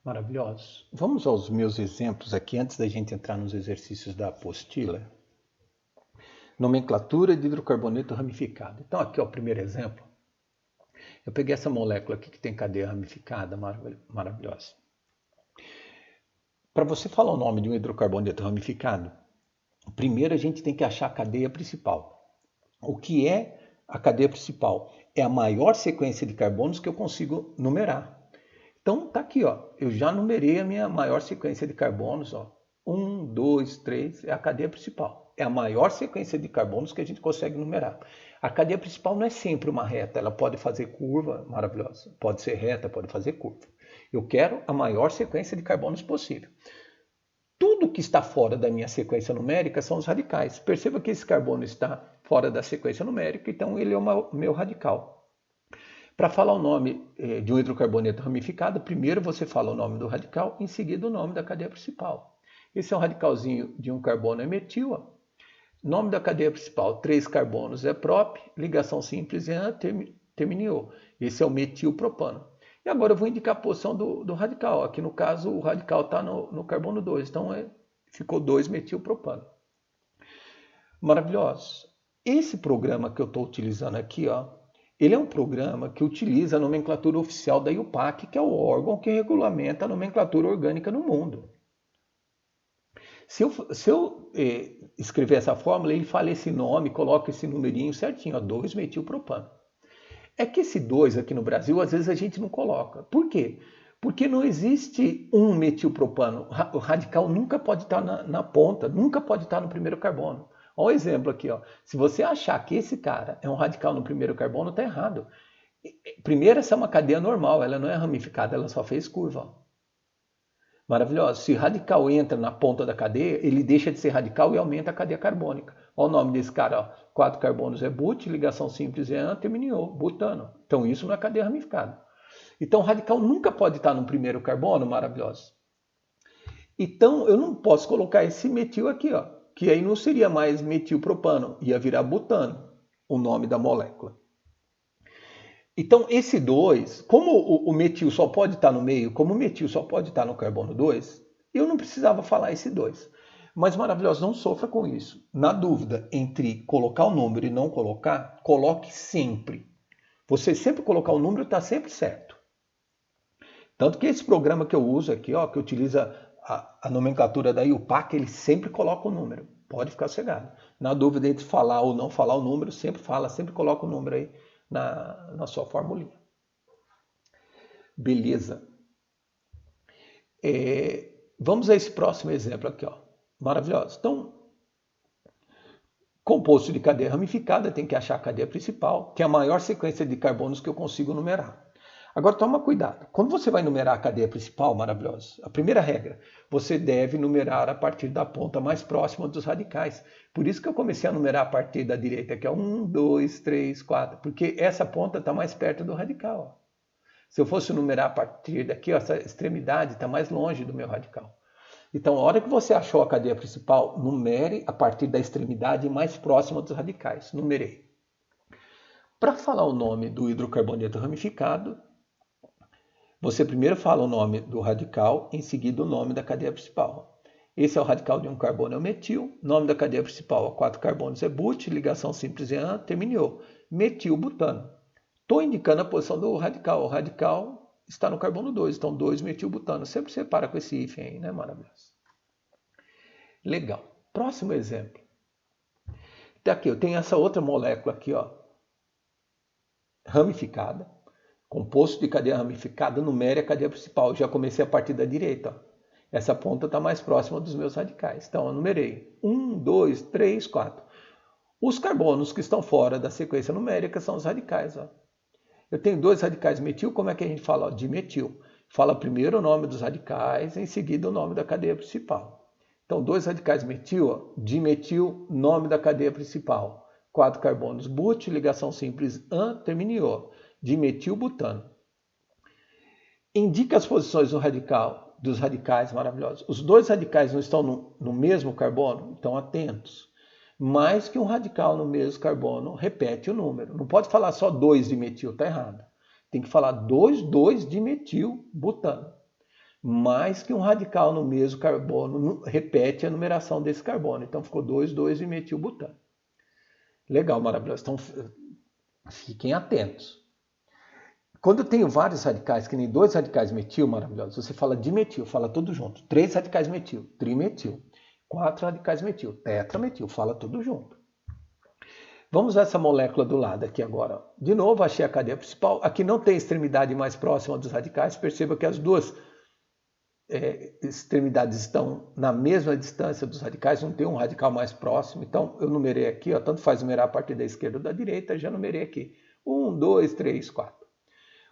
Maravilhosos. Vamos aos meus exemplos aqui antes da gente entrar nos exercícios da apostila. Nomenclatura de hidrocarboneto ramificado. Então aqui ó, o primeiro exemplo. Eu peguei essa molécula aqui que tem cadeia ramificada, maravilhosa. Para você falar o nome de um hidrocarboneto ramificado, primeiro a gente tem que achar a cadeia principal. O que é a cadeia principal? É a maior sequência de carbonos que eu consigo numerar. Então tá aqui, ó. Eu já numerei a minha maior sequência de carbonos, ó. 1, 2, 3 é a cadeia principal. É a maior sequência de carbonos que a gente consegue numerar. A cadeia principal não é sempre uma reta, ela pode fazer curva, maravilhosa. Pode ser reta, pode fazer curva. Eu quero a maior sequência de carbonos possível. Tudo que está fora da minha sequência numérica são os radicais. Perceba que esse carbono está fora da sequência numérica, então ele é o meu radical. Para falar o nome de um hidrocarboneto ramificado, primeiro você fala o nome do radical, em seguida o nome da cadeia principal. Esse é um radicalzinho de um carbono é metil. Ó. Nome da cadeia principal, 3 carbonos é prop, ligação simples é terminio. Esse é o metilpropano. E agora eu vou indicar a posição do radical. Aqui no caso o radical está no carbono 2, então ficou 2-metilpropano. Maravilhoso. Esse programa que eu estou utilizando aqui, ó, ele é um programa que utiliza a nomenclatura oficial da IUPAC, que é o órgão que regulamenta a nomenclatura orgânica no mundo. Se eu escrever essa fórmula, ele fala esse nome, coloca esse numerinho certinho, 2-metilpropano. É que esse 2 aqui no Brasil, às vezes a gente não coloca. Por quê? Porque não existe um metilpropano. O radical nunca pode estar na ponta, nunca pode estar no primeiro carbono. Olha o exemplo aqui. Ó. Se você achar que esse cara é um radical no primeiro carbono, está errado. Primeiro, essa é uma cadeia normal, ela não é ramificada, ela só fez curva. Ó. Maravilhoso. Se radical entra na ponta da cadeia, ele deixa de ser radical e aumenta a cadeia carbônica. Olha o nome desse cara, ó. 4 carbonos é but, ligação simples é an, terminio, butano. Então isso não é cadeia ramificada. Então o radical nunca pode estar no primeiro carbono, maravilhoso. Então eu não posso colocar esse metil aqui, ó, que aí não seria mais metilpropano, ia virar butano, o nome da molécula. Então, esse 2, como o metil só pode estar no meio, como o metil só pode estar no carbono 2, eu não precisava falar esse 2. Mas, maravilhoso, não sofra com isso. Na dúvida entre colocar o número e não colocar, coloque sempre. Você sempre colocar o número está sempre certo. Tanto que esse programa que eu uso aqui, ó, que utiliza a nomenclatura da IUPAC, ele sempre coloca o número. Pode ficar sossegado. Na dúvida entre falar ou não falar o número, sempre fala, sempre coloca o número aí na sua formulinha. Beleza. Vamos a esse próximo exemplo aqui. Ó. Maravilhoso. Então, composto de cadeia ramificada, tem que achar a cadeia principal, que é a maior sequência de carbonos que eu consigo numerar. Agora, toma cuidado. Quando você vai numerar a cadeia principal, maravilhoso, a primeira regra, você deve numerar a partir da ponta mais próxima dos radicais. Por isso que eu comecei a numerar a partir da direita, que é 1, 2, 3, 4, porque essa ponta está mais perto do radical. Se eu fosse numerar a partir daqui, ó, essa extremidade está mais longe do meu radical. Então, a hora que você achou a cadeia principal, numere a partir da extremidade mais próxima dos radicais. Numerei. Para falar o nome do hidrocarboneto ramificado, você primeiro fala o nome do radical, em seguida o nome da cadeia principal. Esse é o radical de um carbono é o metil, nome da cadeia principal, 4 carbonos é but, ligação simples é an, terminou. Metilbutano. Estou indicando a posição do radical. O radical está no carbono 2, então 2-metilbutano. Sempre separa com esse hífen aí, né? Maravilhoso. Legal. Próximo exemplo. Daqui eu tenho essa outra molécula aqui, ó, ramificada. Composto de cadeia ramificada, numere a cadeia principal. Eu já comecei a partir da direita. Ó. Essa ponta está mais próxima dos meus radicais. Então, eu numerei 1, 2, 3, 4. Os carbonos que estão fora da sequência numérica são os radicais. Ó. Eu tenho 2 radicais metil, como é que a gente fala? Ó, dimetil. Fala primeiro o nome dos radicais, em seguida o nome da cadeia principal. Então, 2 radicais metil, ó, dimetil, nome da cadeia principal. 4 carbonos but, ligação simples an, terminio. Dimetilbutano. Indica as posições dos radicais maravilhosos. Os 2 radicais não estão no mesmo carbono? Então, atentos. Mais que um radical no mesmo carbono repete o número. Não pode falar só 2 de metil, está errado. Tem que falar 2 de metilbutano. mais que um radical no mesmo carbono repete a numeração desse carbono. Então ficou 2, 2 e metilbutano. Legal, maravilhoso. Então fiquem atentos. Quando eu tenho vários radicais, que nem 2 radicais metil, maravilhoso, você fala dimetil, fala tudo junto. 3 radicais metil, trimetil. 4 radicais metil, tetrametil, fala tudo junto. Vamos ver essa molécula do lado aqui agora. De novo, achei a cadeia principal. Aqui não tem extremidade mais próxima dos radicais. Perceba que as duas extremidades estão na mesma distância dos radicais, não tem um radical mais próximo. Então, eu numerei aqui, ó, tanto faz numerar a partir da esquerda ou da direita, já numerei aqui. 1, 2, 3, 4.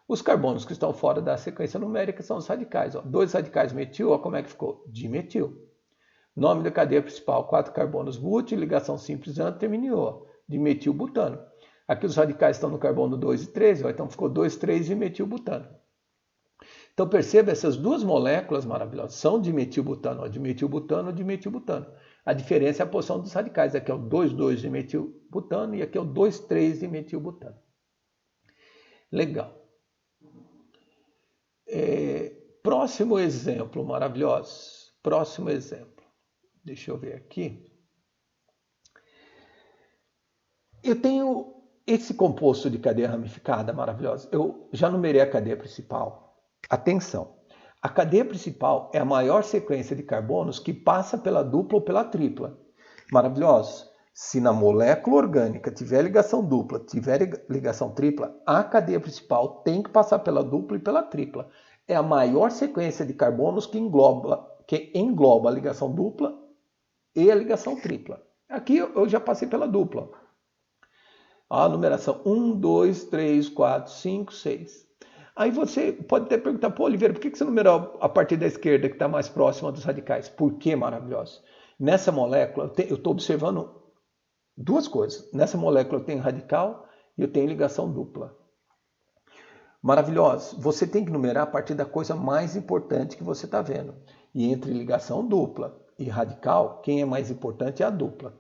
Os carbonos que estão fora da sequência numérica são os radicais. 2 radicais metil, ó, como é que ficou? Dimetil. Nome da cadeia principal, 4 carbonos butil, ligação simples terminou. Dimetilbutano. Aqui os radicais estão no carbono 2 e 13, ó, então ficou 2, 3 e metilbutano. Então perceba, essas duas moléculas maravilhosas são dimetilbutano, dimetilbutano, dimetilbutano. A diferença é a posição dos radicais. Aqui é o 2, 2 de metilbutano e aqui é o 2, 3 de metilbutano. Legal. Próximo exemplo, maravilhoso. Próximo exemplo. Deixa eu ver aqui. Eu tenho esse composto de cadeia ramificada maravilhosa. Eu já numerei a cadeia principal. Atenção, a cadeia principal é a maior sequência de carbonos que passa pela dupla ou pela tripla. Maravilhoso. Se na molécula orgânica tiver ligação dupla, tiver ligação tripla, a cadeia principal tem que passar pela dupla e pela tripla. É a maior sequência de carbonos que engloba a ligação dupla e a ligação tripla. Aqui eu já passei pela dupla. A numeração 1, 2, 3, 4, 5, 6. Aí você pode até perguntar, pô, Oliveira, por que você numerou a partir da esquerda que está mais próxima dos radicais? Por que, maravilhoso? Nessa molécula, eu estou observando duas coisas. Nessa molécula eu tenho radical e eu tenho ligação dupla. Maravilhoso. Você tem que numerar a partir da coisa mais importante que você está vendo. E entre ligação dupla e radical, quem é mais importante é a dupla.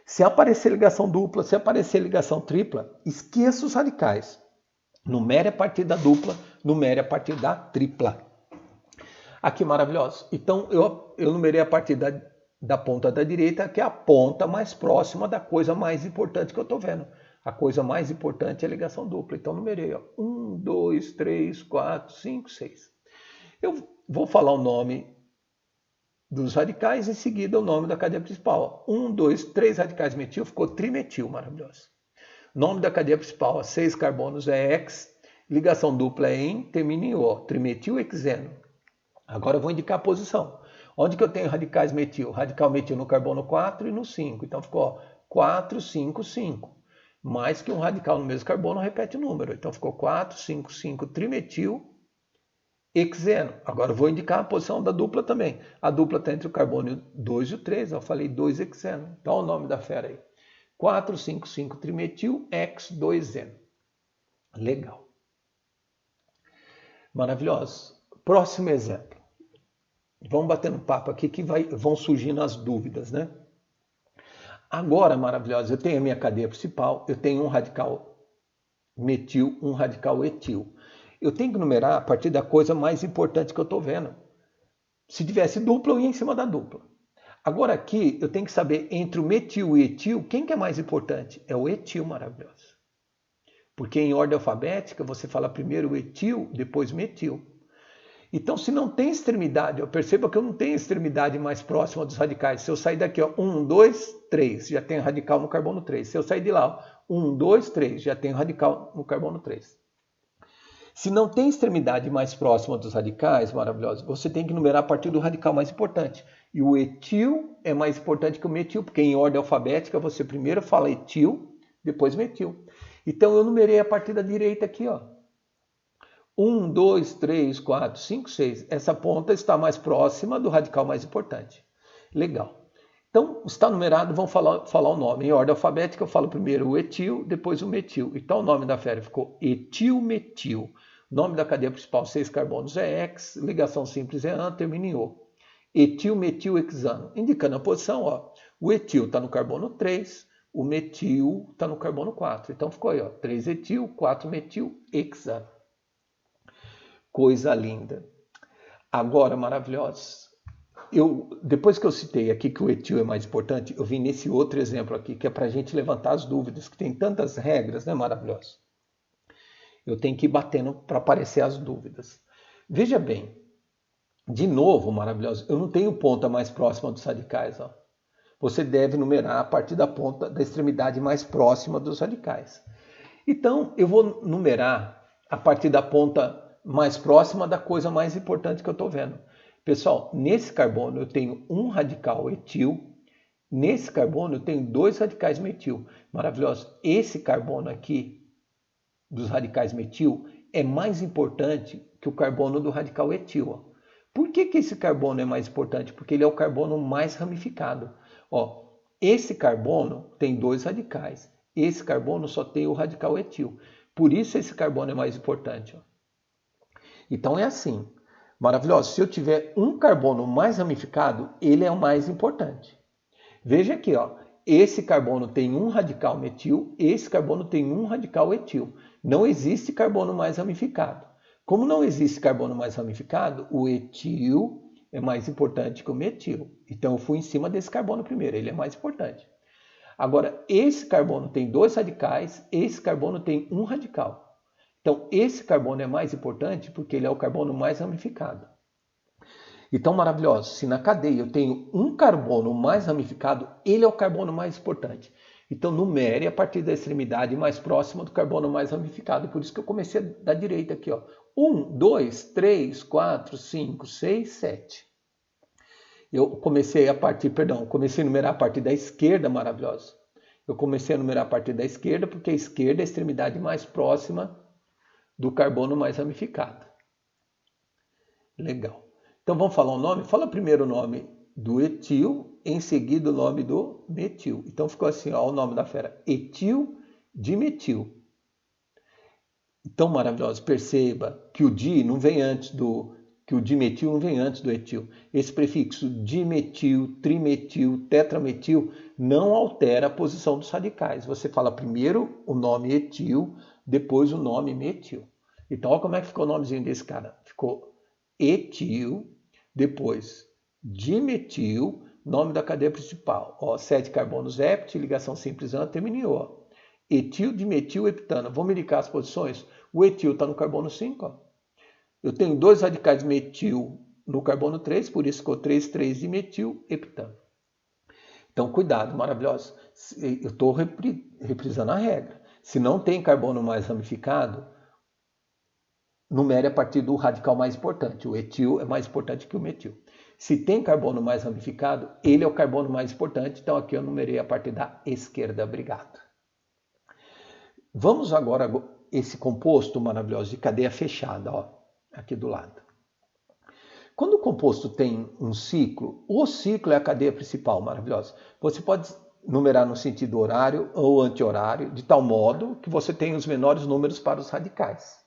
Se aparecer ligação dupla, se aparecer ligação tripla, esqueça os radicais. Numere a partir da dupla, numere a partir da tripla. Aqui, maravilhoso. Então, eu numerei a partir da ponta da direita, que é a ponta mais próxima da coisa mais importante que eu estou vendo. A coisa mais importante é a ligação dupla. Então, numerei. 1, 2, 3, 4, 5, 6. Eu vou falar o nome dos radicais, em seguida o nome da cadeia principal. 1, 2, 3 radicais metil, ficou trimetil, maravilhoso. Nome da cadeia principal, 6 carbonos é X, ligação dupla é em, termina em O, trimetilhexeno. Agora eu vou indicar a posição. Onde que eu tenho radicais metil? Radical metil no carbono 4 e no 5. Então ficou 4, 5, 5. Mais que um radical no mesmo carbono repete o número. Então ficou 4, 5, 5, trimetilhexeno. Agora eu vou indicar a posição da dupla também. A dupla está entre o carbono 2 e o 3. Eu falei 2-hexeno. Então o nome da fera aí. 4, 5, 5 trimetil, X2N. Legal. Maravilhoso. Próximo exemplo. Vamos bater um papo aqui que vão surgindo as dúvidas, né? Agora, maravilhoso, eu tenho a minha cadeia principal, eu tenho um radical metil, um radical etil. Eu tenho que numerar a partir da coisa mais importante que eu estou vendo. Se tivesse dupla, eu ia em cima da dupla. Agora aqui, eu tenho que saber entre o metil e o etil, quem que é mais importante? É o etil, maravilhoso. Porque em ordem alfabética, você fala primeiro o etil, depois metil. Então, se não tem extremidade, eu percebo que eu não tenho extremidade mais próxima dos radicais. Se eu sair daqui, ó, 1, 2, 3, já tenho radical no carbono 3. Se eu sair de lá, ó, 1, 2, 3, já tenho radical no carbono 3. Se não tem extremidade mais próxima dos radicais, maravilhoso, você tem que numerar a partir do radical mais importante. E o etil é mais importante que o metil, porque em ordem alfabética você primeiro fala etil, depois metil. Então eu numerei a partir da direita aqui, ó. 1, 2, 3, 4, 5, 6. Essa ponta está mais próxima do radical mais importante. Legal. Então, está numerado, vamos falar o nome. Em ordem alfabética, eu falo primeiro o etil, depois o metil. Então, o nome da fera ficou etilmetil. Nome da cadeia principal, 6 carbonos é X, ligação simples é AN, termina em O. Etilmetilhexano. Indicando a posição, ó, o etil está no carbono 3, o metil está no carbono 4. Então, ficou aí, ó, 3 etil, 4 metil, hexano. Coisa linda. Agora, maravilhosos. Depois que eu citei aqui que o etil é mais importante, eu vim nesse outro exemplo aqui, que é para a gente levantar as dúvidas, que tem tantas regras, né, maravilhosos? Eu tenho que ir batendo para aparecer as dúvidas. Veja bem, de novo, maravilhoso, eu não tenho ponta mais próxima dos radicais. Ó. Você deve numerar a partir da ponta da extremidade mais próxima dos radicais. Então, eu vou numerar a partir da ponta mais próxima da coisa mais importante que eu estou vendo. Pessoal, nesse carbono eu tenho um radical etil, nesse carbono eu tenho dois radicais metil. Maravilhoso. Esse carbono aqui, dos radicais metil, é mais importante que o carbono do radical etil. Ó. Por que esse carbono é mais importante? Porque ele é o carbono mais ramificado. Ó, esse carbono tem dois radicais. Esse carbono só tem o radical etil. Por isso esse carbono é mais importante. Ó. Então é assim. Maravilhoso. Se eu tiver um carbono mais ramificado, ele é o mais importante. Veja aqui, ó. Esse carbono tem um radical metil, esse carbono tem um radical etil. Não existe carbono mais ramificado. Como não existe carbono mais ramificado, o etil é mais importante que o metil. Então eu fui em cima desse carbono primeiro, ele é mais importante. Agora, esse carbono tem dois radicais, esse carbono tem um radical. Então, esse carbono é mais importante porque ele é o carbono mais ramificado. Então, maravilhoso, se na cadeia eu tenho um carbono mais ramificado, ele é o carbono mais importante. Então, numere a partir da extremidade mais próxima do carbono mais ramificado. Por isso que eu comecei da direita aqui. Ó. 1, 2, 3, 4, 5, 6, 7. Comecei a numerar a partir da esquerda, maravilhoso. Eu comecei a numerar a partir da esquerda, porque a esquerda é a extremidade mais próxima do carbono mais ramificado. Legal. Então vamos falar o nome? Fala primeiro o nome do etil, em seguida o nome do metil. Então ficou assim, ó, o nome da fera, etil dimetil. Então maravilhoso, perceba que o di não vem antes do que o dimetil não vem antes do etil. Esse prefixo dimetil, trimetil, tetrametil não altera a posição dos radicais. Você fala primeiro o nome etil, depois o nome metil. Então olha como é que ficou o nomezinho desse cara. Ficou etil, depois dimetil, nome da cadeia principal. Ó, 7 carbonos hept, ligação simples terminou. Etil, dimetil, heptano. Vamos indicar as posições? O etil está no carbono 5. Ó. Eu tenho dois radicais metil no carbono 3, por isso ficou 3, 3 dimetil, heptano. Então, cuidado, maravilhoso. Eu estou reprisando a regra. Se não tem carbono mais ramificado, numere a partir do radical mais importante. O etil é mais importante que o metil. Se tem carbono mais ramificado, ele é o carbono mais importante. Então aqui eu numerei a partir da esquerda. Obrigado. Vamos agora esse composto maravilhoso de cadeia fechada, ó, aqui do lado. Quando o composto tem um ciclo, o ciclo é a cadeia principal, maravilhosa. Você pode numerar no sentido horário ou anti-horário, de tal modo que você tenha os menores números para os radicais.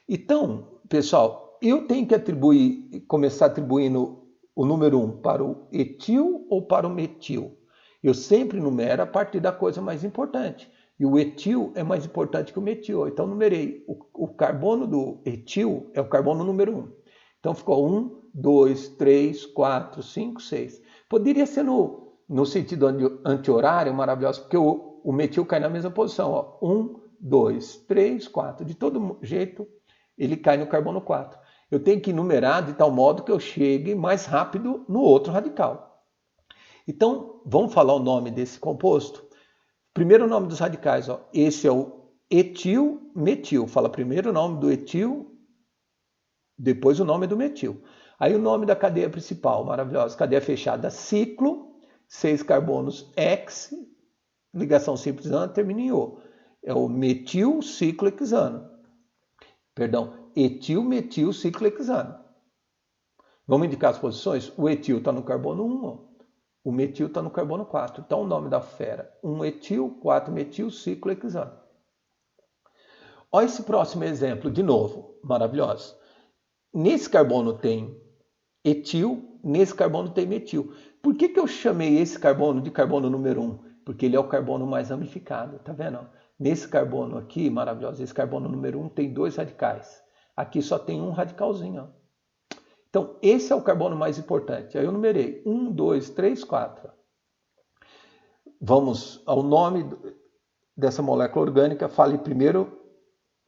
Então, pessoal, eu tenho que começar atribuindo o número 1 para o etil ou para o metil. Eu sempre numero a partir da coisa mais importante. E o etil é mais importante que o metil. Então, numerei. O carbono do etil é o carbono número 1. Então, ficou 1, 2, 3, 4, 5, 6. Poderia ser no sentido anti-horário, maravilhoso, porque o metil cai na mesma posição. Ó. 1, 2, 3, 4. De todo jeito, ele cai no carbono 4. Eu tenho que numerar de tal modo que eu chegue mais rápido no outro radical. Então, vamos falar o nome desse composto? Primeiro o nome dos radicais. Ó. Esse é o etil-metil. Fala primeiro o nome do etil, depois o nome do metil. Aí o nome da cadeia principal, maravilhosa. Cadeia fechada, ciclo, 6 carbonos X, ligação simples termina em O. É o metil ciclo hexano. Perdão, etil, metil, ciclo hexano. Vamos indicar as posições? O etil está no carbono 1, ó. O metil está no carbono 4. Então, o nome da fera, 1 etil, 4 metil, ciclo hexano. Olha esse próximo exemplo, de novo, maravilhoso. Nesse carbono tem etil, nesse carbono tem metil. Por que eu chamei esse carbono de carbono número 1? Porque ele é o carbono mais ramificado, tá vendo? Nesse carbono aqui, maravilhoso, esse carbono número 1 tem dois radicais. Aqui só tem um radicalzinho, ó. Então, esse é o carbono mais importante. Aí eu numerei 1, 2, 3, 4. Vamos ao nome dessa molécula orgânica. Fale primeiro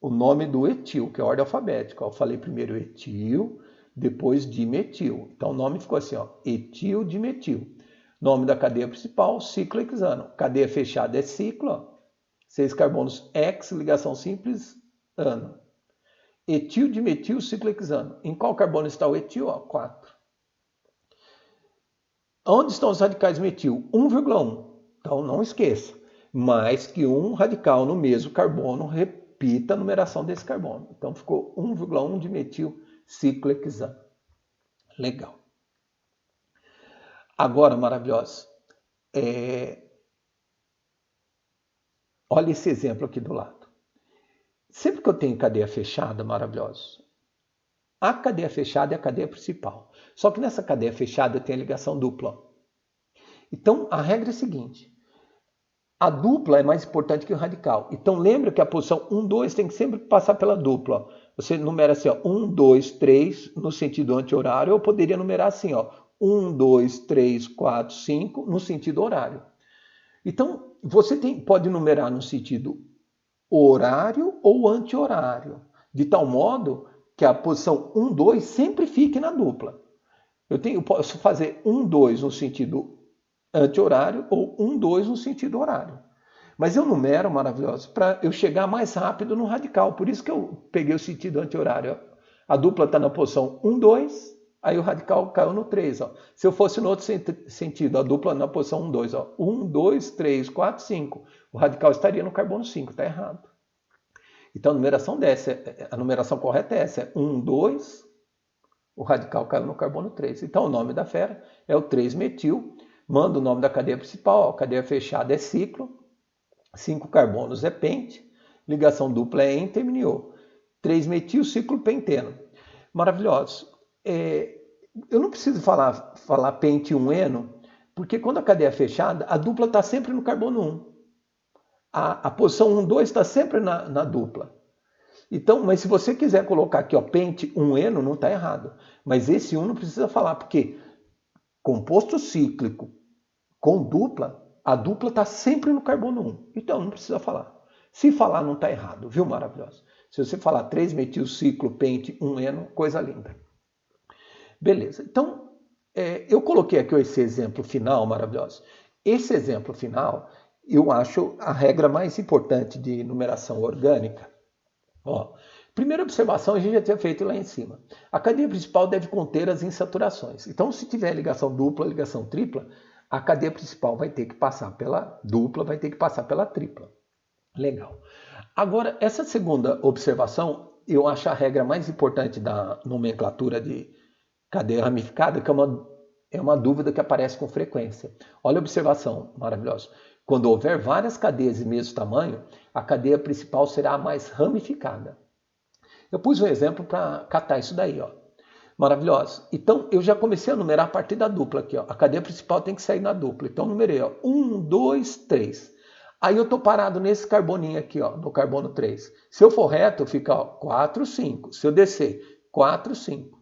o nome do etil, que é a ordem alfabética. Eu falei primeiro etil, depois dimetil. Então o nome ficou assim, ó, etil dimetil. Nome da cadeia principal, ciclo hexano. Cadeia fechada é ciclo, ó, 6 carbonos hex, ligação simples, ano. Etil dimetil, ciclo hexano. Em qual carbono está o etil? Ó, 4. Onde estão os radicais metil? 1,1. Então não esqueça. Mais que um radical no mesmo carbono, repita a numeração desse carbono. Então ficou 1,1 de metil ciclo hexano. Legal. Agora, maravilhoso. Olha esse exemplo aqui do lado. Sempre que eu tenho cadeia fechada, maravilhoso, a cadeia fechada é a cadeia principal. Só que nessa cadeia fechada tem a ligação dupla. Então a regra é a seguinte. A dupla é mais importante que o radical. Então lembra que a posição 1, 2 tem que sempre passar pela dupla. Você numera assim, ó, 1, 2, 3 no sentido anti-horário. Eu poderia numerar assim, ó, 1, 2, 3, 4, 5 no sentido horário. Então você pode numerar no sentido horário ou anti-horário. De tal modo que a posição 1, 2 sempre fique na dupla. Eu posso fazer 1, 2 no sentido anti-horário ou 1, 2 no sentido horário. Mas eu numero, maravilhoso, para eu chegar mais rápido no radical. Por isso que eu peguei o sentido anti-horário. A dupla está na posição 1, 2, aí o radical caiu no 3. Ó. Se eu fosse no outro sentido, a dupla na posição 1, 2. Ó. 1, 2, 3, 4, 5. O radical estaria no carbono 5, está errado. Então a numeração correta é essa. É 1, 2, o radical caiu no carbono 3. Então o nome da fera é o 3-metil. Manda o nome da cadeia principal, a cadeia fechada é ciclo, 5 carbonos é pente, ligação dupla é enter-MnO. 3-metil, ciclo penteno. Maravilhoso. Eu não preciso falar pente 1-eno, porque quando a cadeia é fechada, a dupla está sempre no carbono 1. A posição 1, 2 está sempre na dupla. Então, mas se você quiser colocar aqui, ó, pente 1-eno, não está errado. Mas esse 1 não precisa falar, porque composto cíclico com dupla, a dupla está sempre no carbono 1. Então não precisa falar. Se falar, não está errado, viu, maravilhoso? Se você falar 3-metil ciclo pente 1-eno, coisa linda. Beleza. Então, eu coloquei aqui esse exemplo final, maravilhoso. Esse exemplo final, eu acho a regra mais importante de numeração orgânica. Ó, primeira observação a gente já tinha feito lá em cima. A cadeia principal deve conter as insaturações. Então, se tiver ligação dupla, ligação tripla, a cadeia principal vai ter que passar pela dupla, vai ter que passar pela tripla. Legal. Agora, essa segunda observação, eu acho a regra mais importante da nomenclatura de cadeia ramificada, que é uma dúvida que aparece com frequência. Olha a observação maravilhosa. Quando houver várias cadeias de mesmo tamanho, a cadeia principal será a mais ramificada. Eu pus um exemplo para catar isso daí, ó. Maravilhoso. Então, eu já comecei a numerar a partir da dupla aqui, ó. A cadeia principal tem que sair na dupla. Então, eu numerei, ó, 1, 2, 3. Aí eu estou parado nesse carboninho aqui, ó, no carbono 3. Se eu for reto, fica, ó, 4, 5. Se eu descer, 4, 5.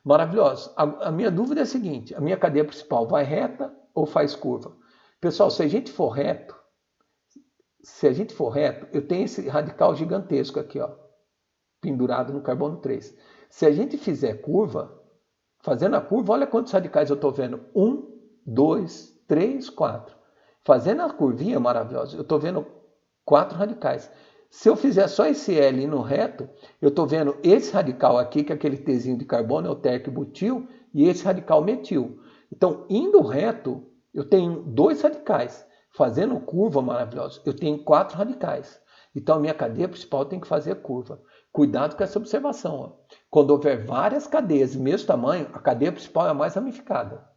Maravilhoso. A minha dúvida é a seguinte, a minha cadeia principal vai reta ou faz curva? Pessoal, se a gente for reto, eu tenho esse radical gigantesco aqui, ó, pendurado no carbono 3. Se a gente fizer curva, fazendo a curva, olha quantos radicais eu estou vendo. 1, 2, 3, 4. Fazendo a curvinha maravilhosa, eu estou vendo 4 radicais. Se eu fizer só esse L no reto, eu estou vendo esse radical aqui, que é aquele Tzinho de carbono, é o terc-butil, e esse radical metil. Então, indo reto, eu tenho 2 radicais. Fazendo curva maravilhosa, eu tenho 4 radicais. Então, a minha cadeia principal tem que fazer curva. Cuidado com essa observação. Ó. Quando houver várias cadeias do mesmo tamanho, a cadeia principal é a mais ramificada.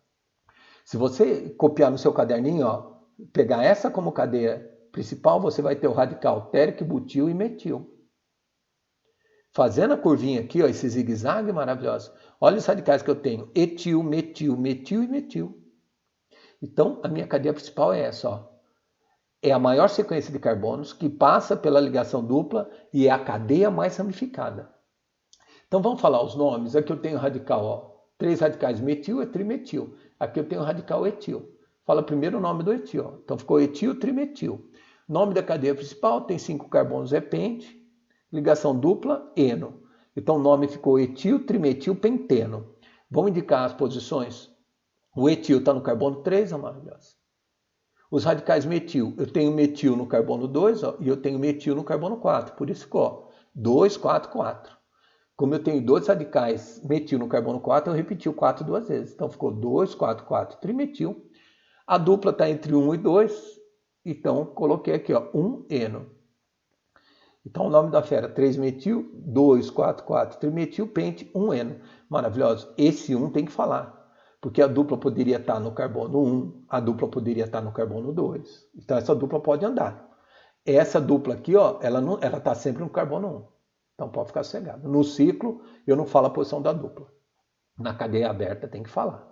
Se você copiar no seu caderninho, ó, pegar essa como cadeia principal, você vai ter o radical terc, butil e metil. Fazendo a curvinha aqui, ó, esse zigue-zague maravilhoso, olha os radicais que eu tenho. Etil, metil, metil e metil. Então, a minha cadeia principal é essa, ó. É a maior sequência de carbonos que passa pela ligação dupla e é a cadeia mais ramificada. Então vamos falar os nomes. Aqui eu tenho o radical, ó, 3 radicais metil é trimetil. Aqui eu tenho o radical etil. Fala primeiro o nome do etil. Ó. Então ficou etil, trimetil. Nome da cadeia principal, tem 5 carbonos, é pente. Ligação dupla, eno. Então o nome ficou etil, trimetil, penteno. Vamos indicar as posições? O etil está no carbono 3, ó, maravilhosa. Os radicais metil, eu tenho metil no carbono 2 ó, e eu tenho metil no carbono 4. Por isso ficou 2, 4, 4. Como eu tenho 2 radicais metil no carbono 4, eu repeti o 4 duas vezes. Então ficou 2, 4, 4, trimetil. A dupla está entre 1 e 2, então coloquei aqui, ó, 1-eno. Então o nome da fera, 3-metil, 2, 4, 4, trimetil, pente, 1-eno. Maravilhoso. Esse 1 tem que falar, porque a dupla poderia estar no carbono 1, a dupla poderia estar no carbono 2. Então essa dupla pode andar. Essa dupla aqui, ó, ela está sempre no carbono 1. Então pode ficar sossegado. No ciclo, eu não falo a posição da dupla. Na cadeia aberta tem que falar.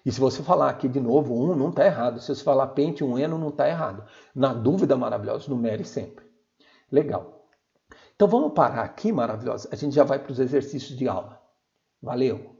E se você falar aqui de novo 1, não está errado. Se você falar pente 1-eno, não está errado. Na dúvida, maravilhosa, numere sempre. Legal. Então vamos parar aqui, maravilhosa. A gente já vai para os exercícios de aula. Valeu!